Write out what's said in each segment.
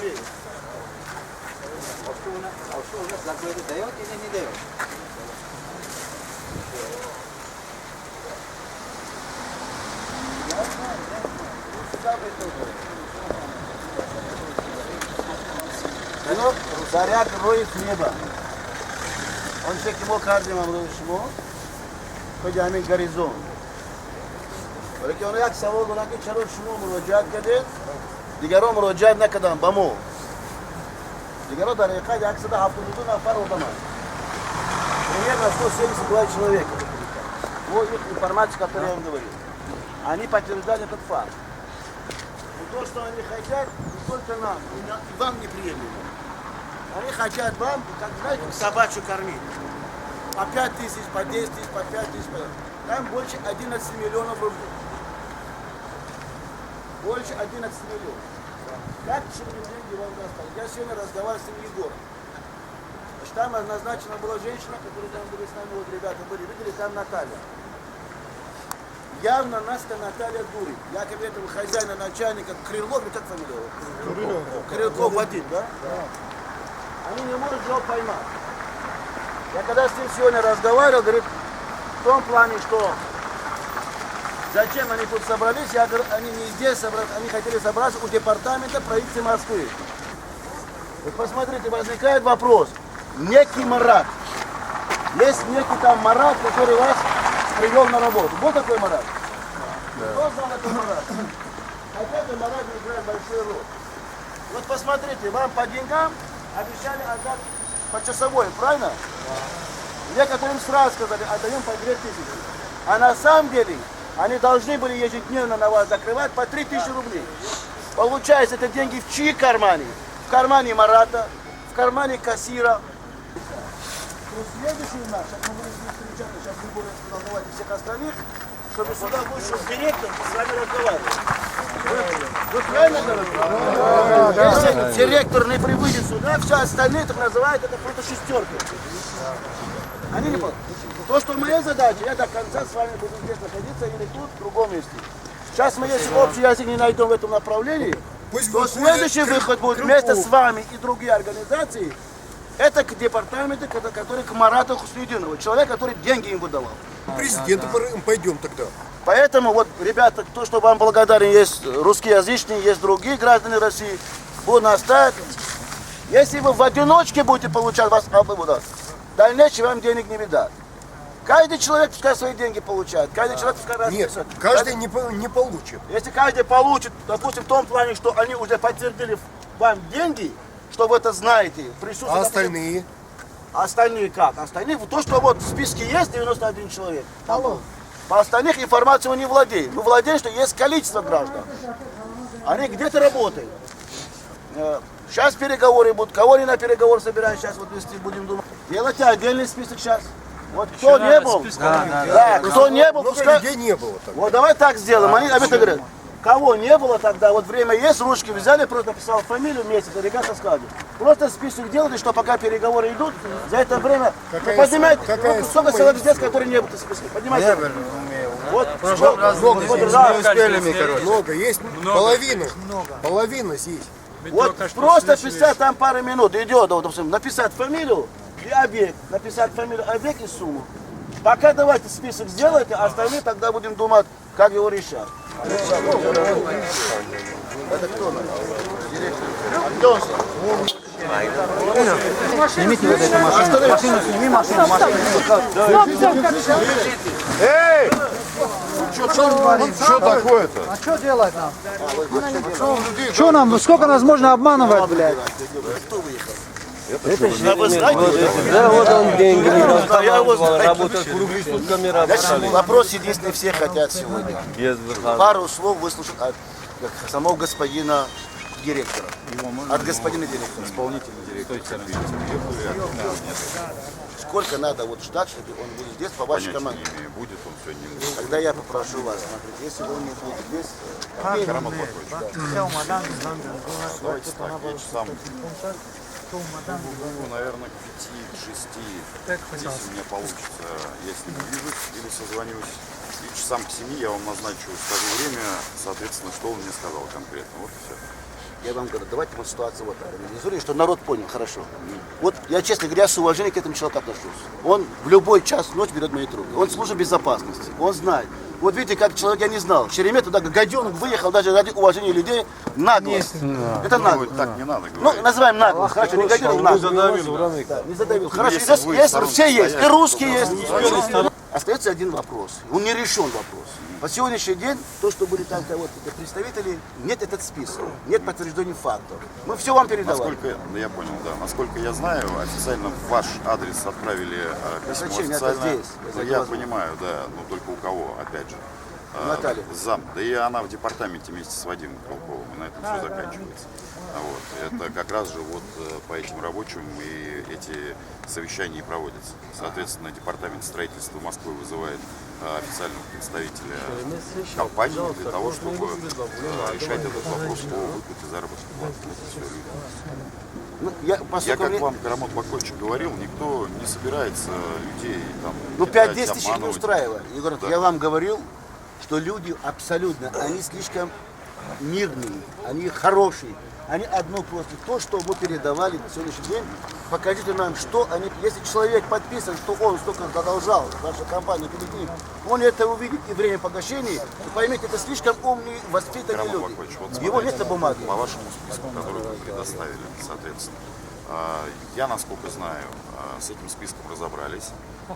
Смотри. А что у нас зарплату дает или не дает? Заряд роет небо. Он все кимо каждый мамру шмо. Ходи амин горизонт. ولی اون یک سوال دارن که چرا شما مراجعت کردید دیگران مراجعت نکردن به ما دیگران در حقیقت 172 نفر آدمند примерно 172 человека. Вот их информация, которую я вам говорил. Они подтверждали этот факт. Но то, что они хотят, не только нам, и вам неприемлемо. Они хотят вам, как знаете, собачью кормить. По 5 тысяч, по 10 тысяч, по 5 тысяч. Там больше 11 миллионов рублей. Больше 11 миллионов. Как сегодня деньги вам достали? Я сегодня разговаривал с ним Егором. Там назначена была женщина, которая там были с нами, вот ребята были, видели, там Наталья. Явно нас-то Наталья дурит. Якобы этого хозяина, начальника, Крылов, или как фамилия? Крылов Вадим, да? Они не могут его поймать. Я когда с ним сегодня разговаривал, говорит, в том плане, что зачем они тут собрались, я говорю, они не здесь собрались, они хотели собраться у департамента правительства Москвы. Вот посмотрите, возникает вопрос. Некий Марат. Есть некий там Марат, который вас привел на работу. Был такой Марат? Кто знал этого Марата? Хотя этот Марат играет большую роль. Вот посмотрите, вам по деньгам обещали отдать по часовой, правильно? Некоторым сразу сказали, отдаем по 2000. А на самом деле, они должны были ежедневно на вас закрывать по 3000 рублей. Получается, это деньги в чьи кармане? В кармане Марата, в кармане кассира. Следующий наш, сейчас мы будем встречаться, сейчас мы будем волновать всех остальных, чтобы сюда вышел директор и с вами разговаривал. Вы правильно говорите? Если директор не прибудет сюда, все остальные так называют это просто шестерка. Они не поняли. То, что моя задача, я до конца с вами буду здесь находиться или тут, в другом месте. Сейчас мы, если общий язык не найдем в этом направлении, то следующий выход будет вместе с вами и другие организации. Это к департаменту, который к Марату Хуснидинову, человек, который деньги им выдавал. Президенту пойдем тогда. Поэтому, вот, ребята, то, что вам благодарен, есть русскоязычные, есть другие граждане России, буду настаивать. Если вы в одиночке будете получать, вас в дальнейшем вам денег не видать. Каждый человек пускай свои деньги получает, каждый человек пускай расписывает. Нет, каждый не получит. Если каждый получит, допустим, в том плане, что они уже подтвердили вам деньги, что вы это знаете. А остальные? Остальные как? Остальные, то, что вот в списке есть 91 человек. По остальных информацией вы не владеете. Вы владеете, что есть количество граждан. Они где-то работают. Сейчас переговоры будут. Кого не на переговоры собираем, сейчас вот вести будем думать. Делайте отдельный список сейчас. Вот кто не был, кто не был, пускай... людей не было. Вот давай так сделаем. Они об этом говорят. Кого не было тогда, вот время есть, ручки взяли, просто написал фамилию, месяц, и ребята сказали. Просто список делали, что пока переговоры идут, за это время, поднимайте, сколько человек здесь, которые не были в списке, поднимайте. Вот, много, есть половина здесь. Вот просто писать там пару минут, идет, вот, допустим, написать фамилию и объект, написать фамилию, объект и сумму. Пока давайте список сделайте, а остальные тогда будем думать, как его решать. Это кто? Директор. Снимите вот эту машину. Машину сними, машину. Эй! Что такое-то? А что делать нам? Что нам? Сколько нас можно обманывать, блядь? Да, вот он деньги не раздавал, работает круглыми сутками, работали. Вопрос единственный, все хотят сегодня. Пару слов выслушать от самого господина директора. От господина директора, исполнительного директора. Сколько надо вот ждать, чтобы он будет здесь по вашей команде? Будет он сегодня. Тогда я попрошу вас, смотрите, если он не будет здесь, Давайте так, я часам, наверное, к 5-6, если у меня получится, я с ним увижусь или созвонюсь. И часам к 7 я вам назначу, скажу время, соответственно, что он мне сказал конкретно. Вот и все. Я вам говорю, давайте вот ситуацию вот так анализируем, что народ понял хорошо. Вот я, честно говоря, с уважением к этому человеку отношусь. Он в любой час ночи берет мои трубки. Он служит безопасности, он знает. Вот видите, как человек, я не знал. Шеремет туда гаденок выехал даже ради уважения людей нагло. Это нагло. Так не надо Ну, говорить. называем нагло. Хорошо, не гаденок, нагло. Да, не задавил. Хорошо, есть, все есть, и русские есть. Остается один вопрос. Он не решен вопрос. По сегодняшний день, то, что были там вот эти представители, нет этот список, нет подтверждений фактов. Мы все вам передавали. Насколько я знаю, официально в ваш адрес отправили письмо Зачем? Это официально. здесь. Ну, я понимаю, да, но только у кого, опять же. Наталья. Зам. Да и она в департаменте вместе с Вадимом Колковым, и на этом все заканчивается. Вот. Это как раз же вот по этим рабочим и эти совещания и проводятся. Соответственно, департамент строительства Москвы вызывает официального представителя компании для того, чтобы решать этот вопрос по выплате заработной платы. Это все люди. Ну, Я, как вам, Карамот Бакойчик, говорил, никто не собирается людей там. Ну, 5-10 тысяч не обманывать. устраивает. Егор, Да. я вам говорил, что люди абсолютно, они слишком мирные, они хорошие. Они одно просто то, что мы передавали на сегодняшний день. Покажите нам, что они, если человек подписан, что он столько задолжал, наша компания перед ним, он это увидит и время погашения, то поймите, это слишком умные, воспитанные Карамот люди. Бакойчик, вот Его смотрите, нет на бумаге. По вашему списку, который вы предоставили, соответственно. Я, насколько знаю, с этим списком разобрались.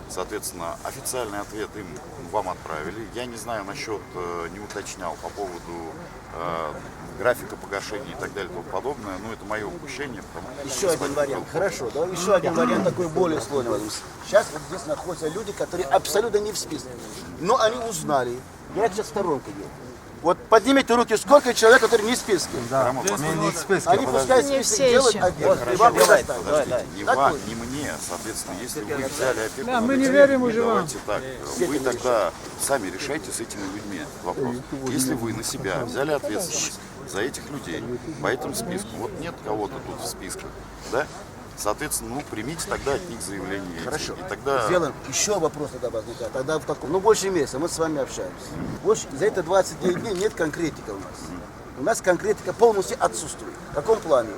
Соответственно, официальный ответ им вам отправили. Я не знаю насчет, не уточнял по поводу графика погашения и так далее и тому подобное. Но это мое упущение. Еще один вариант. Хорошо, да? Еще один вариант такой более сложный. Сейчас вот здесь находятся люди, которые абсолютно не в списке. Но они узнали. Я сейчас в сторонке делаю. Вот поднимите руки, сколько человек, которые не в списке. Не в списке. Они пускай Не список все делают еще. отдельно. И вам предоставят. Подождите, ни Так вам, вот. ни мне, соответственно, если вы взяли опеку Да, над мы не этими верим людьми, уже вам. давайте так, вы тогда сами решайте с этими людьми этот вопрос. Если вы на себя взяли ответственность за этих людей по этому списку, вот нет кого-то тут в списках, да? Соответственно, ну, примите тогда от них заявление. Хорошо. И тогда... Сделаем. Еще вопрос тогда возникает. Тогда в таком, ну, больше месяца мы с вами общаемся. Вот за это 29 дней нет конкретики у нас. У нас конкретика полностью отсутствует. В каком плане?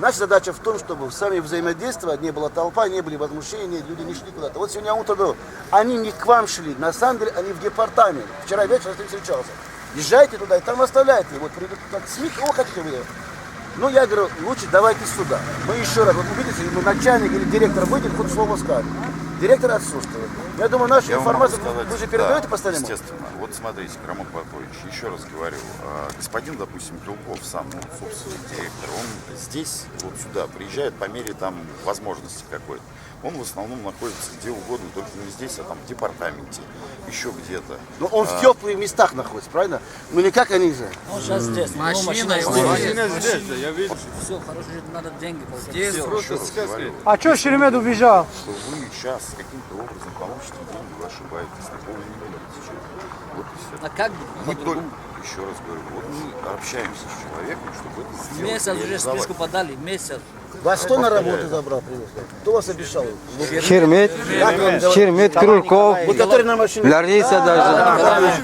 Наша задача в том, чтобы сами взаимодействовать, не было толпа, не были возмущения, люди не шли куда-то. Вот сегодня утром они не к вам шли, на самом деле они в департамент. Вчера вечером с ним встречался. Езжайте туда и там оставляйте. Вот придут как СМИ, кого хотите вы. Ну, я говорю, лучше давайте сюда. Мы еще раз, вот видите, начальник или директор выйдет, хоть слово скажет. Директор отсутствует. Я думаю, нашу Я вам информацию могу сказать, вы же передаете да, постоянно? естественно. Вот смотрите, Карамот Бакойчик, еще раз говорю, господин, допустим, Крылков, сам, ну, собственный директор, он здесь, вот сюда, приезжает по мере там возможности какой-то. Он в основном находится где угодно, только не здесь, а там в департаменте, еще где-то. Но он в теплых местах находится, правильно? Ну, не как они же. Он сейчас здесь. Машина его. Все, хорошо, надо деньги получать. Еще раз говорю, А что Шеремет убежал? что вы сейчас каким-то образом получите деньги, вы ошибаетесь, такого не будет. Вот и все. А как Мы только, еще раз говорю, вот мы общаемся с человеком, чтобы это сделать. месяц уже реализовать. списку подали, месяц. Вас кто на работу забрал, привез? Кто вас обещал? Шермет, Как вам говорят? Шермет, Крюков, Вот который на машине. Лариса даже.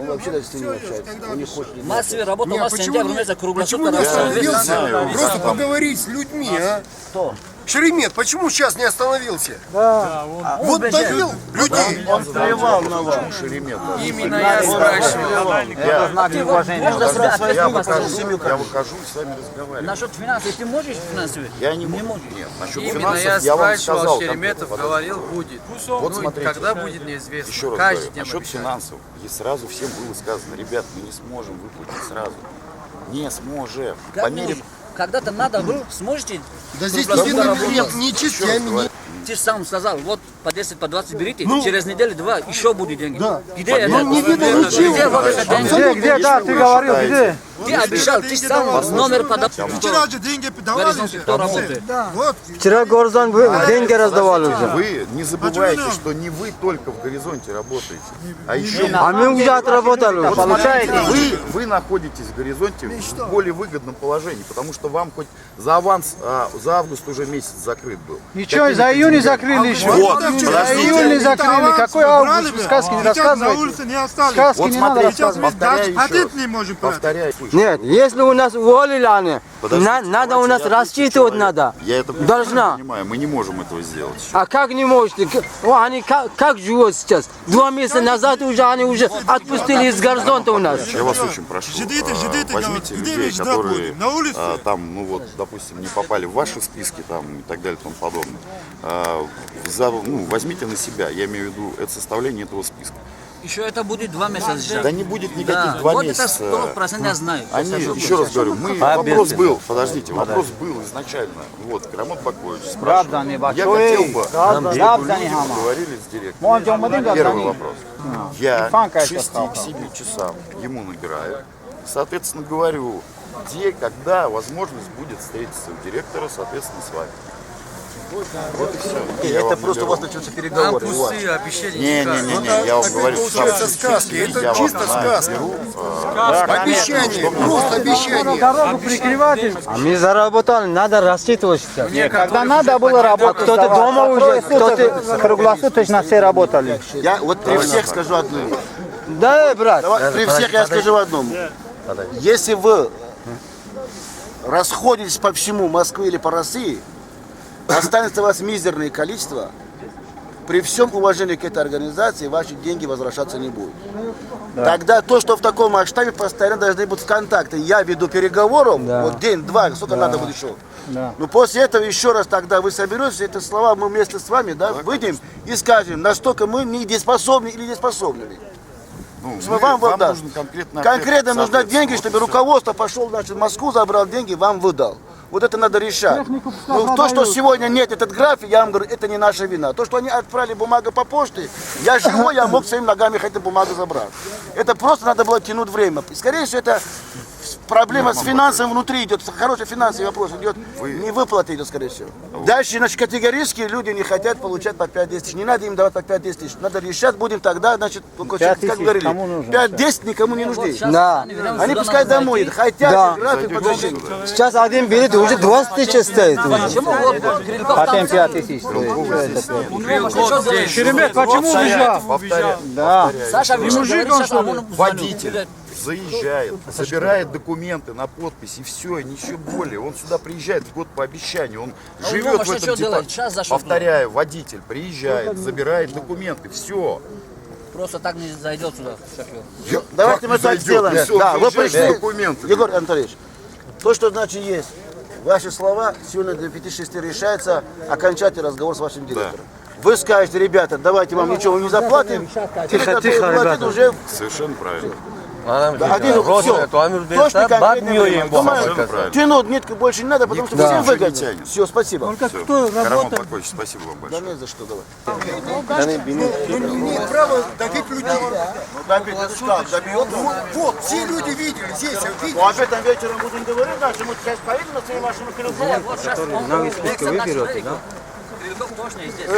Он вообще даже с ним не общается. Он не хочет. Массовая работа у нас почему сентябрь не- месяц, Почему круглосуточно не работа. остановился? Просто поговорить с людьми, а? Кто? Шеремет, почему сейчас не остановился? Да. Вот давил людей. Он плевал на вас. Шеремета. Именно я спрашиваю. Можно сразу свою Я семью выхожу, как я выхожу и с вами разговариваю. Насчет финансов, ты можешь финансовые? Я не могу. Нет, насчет Именно финансов я я вам спрашивал, сказал. Шереметов конкретно, говорил, будет. Вот Ну, смотрите. когда будет, неизвестно. Еще раз Каждый говорю, день насчет обещают. финансов. И сразу всем было сказано, ребят, мы не сможем выплатить сразу. Не сможем. По мере... Когда-то надо, вы сможете? Да здесь круглосуточно нет работать? ни частями, ни... Ты сам сказал, вот по 10, по 20 берите, через неделю-два еще будет деньги. Да. Где это? не видно ничего. Где вот это деньги? Где, да, ты говорил, где? Ты обещал, ты сам номер подал. Вчера же деньги давали. Горизонте кто работает? Вот. Вчера Горзан деньги раздавали уже. Вы не забывайте, что не вы только в горизонте работаете, а еще А мы уже отработали. Получаете? вы находитесь в горизонте в более выгодном положении, потому что вам хоть за аванс, за август уже месяц закрыт был. Ничего, за июнь закрыли еще. Вот, За подождите. июль не закрыли. Какой август? Сказки не Сейчас на рассказывайте. улице не остались. Сказки Вот не надо смотрите, рассказывать. повторяю Даже еще раз. ходить не можем. Повторяю, Нет, если у нас уволили они, Подождите, надо у нас давайте я рассчитывать отвечу надо. Я это Должна. понимаю, мы не можем этого сделать. А как не можете? Они как живут сейчас? 2 месяца назад они уже отпустили из горизонта у нас. Я вас очень прошу, возьмите людей, которые там, ну вот, допустим, не попали в ваши списки там и так далее и тому подобное. Возьмите на себя, я имею в виду, это составление этого списка. Еще это будет 2 месяца ждать. Да не будет никаких Да, 2 вот месяца. это 100% я знаю. Они, еще раз говорю, вопрос был, подождите, вопрос был изначально. Вот, Крамот Бакович спрашивал. Я хотел бы, чтобы люди поговорили с директором. Первый вопрос. Я к 6 к 7 часам ему набираю. Соответственно, говорю, где, когда возможность будет встретиться у директора, соответственно, с вами. Вот и все. Это просто у вас начнутся переговоры. у вас. Не, я вам говорю, что Это сказки, это чисто сказки. Обещание, просто обещание. Дорогу прикрывать. А мы заработали, надо рассчитывать сейчас. Когда надо было работать, кто-то дома уже, кто-то... круглосуточно все работали. Я вот при всех скажу одно. Да, брат. При всех я скажу одно. Если вы расходитесь по всему Москве или по России, останется у вас мизерное количество, при всем уважении к этой организации ваши деньги возвращаться не будут. Тогда то, что в таком масштабе постоянно должны быть контакты. Я веду переговоров, вот день-два, сколько надо будет еще. Но после этого еще раз тогда вы соберетесь, это слова мы вместе с вами выйдем и скажем, настолько мы недееспособны или неспособны. Вам нужен конкретно нужны деньги, чтобы руководство пошло, значит, в Москву, забрал деньги, вам выдал. Вот это надо решать. Но то, что сегодня нет этот график, я вам говорю, это не наша вина. То, что они отправили бумагу по почте, я живой, я мог своими ногами хоть эту бумагу забрать. Это просто надо было тянуть время. И, скорее всего, это проблема с финансами внутри идет, хороший финансовый вопрос идет, не выплата идет, скорее всего. Дальше, значит, категорически люди не хотят получать по 5-10 тысяч. Не надо им давать по 5-10 тысяч. Надо решать, будем тогда, значит, как говорили, 5-10 никому не нужны. Да. Они пускай домой идут, хотят, график подождите. Сейчас один билет уже 20 тысяч стоит. Почему вот Крыльков Хотим там 5 тысяч. Шеремет, почему убежал? Да. Саша, вы мужик, он что ли? Водитель заезжает, собирает документы на подпись и все, ничего более. Он сюда приезжает в год по обещанию, он живет в этом департаменте. Повторяю, водитель приезжает, забирает документы, все. Просто так не зайдет сюда шофер. Давайте мы так сделаем. Да, вы пришли, Документы. Егор Анатольевич, то, что значит есть, ваши слова сегодня до 5-6 решается окончательный разговор с вашим директором. Вы скажете, ребята, давайте вам ничего не заплатим. Тихо, ребята. Уже Совершенно правильно. точно конкретно. Тянуть нитку больше не надо, потому что всем выгодно. Все, спасибо. Крамот Бакович, спасибо вам Да большое. не за что, давай. Не имеет права давить людей. Добить, это что, добьет? Вот, все люди видели, здесь видели. Ну, об этом вечером будем говорить, да, что мы сейчас поедем на своей машине Новые списки вы берете, да? Крыльков точно и здесь.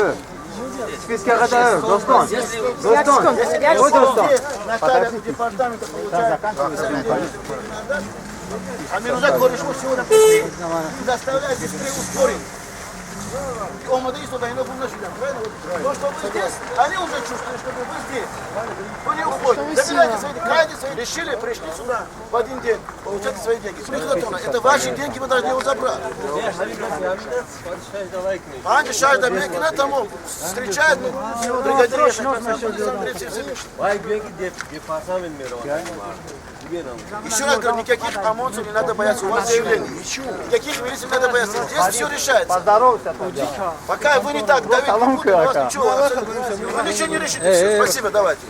Списки гадаю, Достон. Достон. Вот Достон. Наталья департамента получает. А Мирузак говорит, что сегодня пришли, доставляйте быстрее ускорить. Он надеюсь, что они будут начинать, правильно? То, что вы здесь, они уже чувствуют, что вы здесь. Вы не уходите. Забирайте свои деньги, кайте свои. Решили, пришли сюда в один день, получайте свои деньги. Это ваши деньги, вы должны его забрать. Анди Шайда Мекина тому встречает, бригадир. Еще раз говорю, никаких эмоций не надо бояться, у вас заявление. Никаких милиций не надо бояться. Здесь все решается. Поздоровался. Пока вы не так давите, не будете, у вас ничего, вы ничего не решите. Все, спасибо, давайте.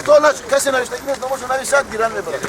Кто Касинович, так нет, но можно нависать, генеральный брат.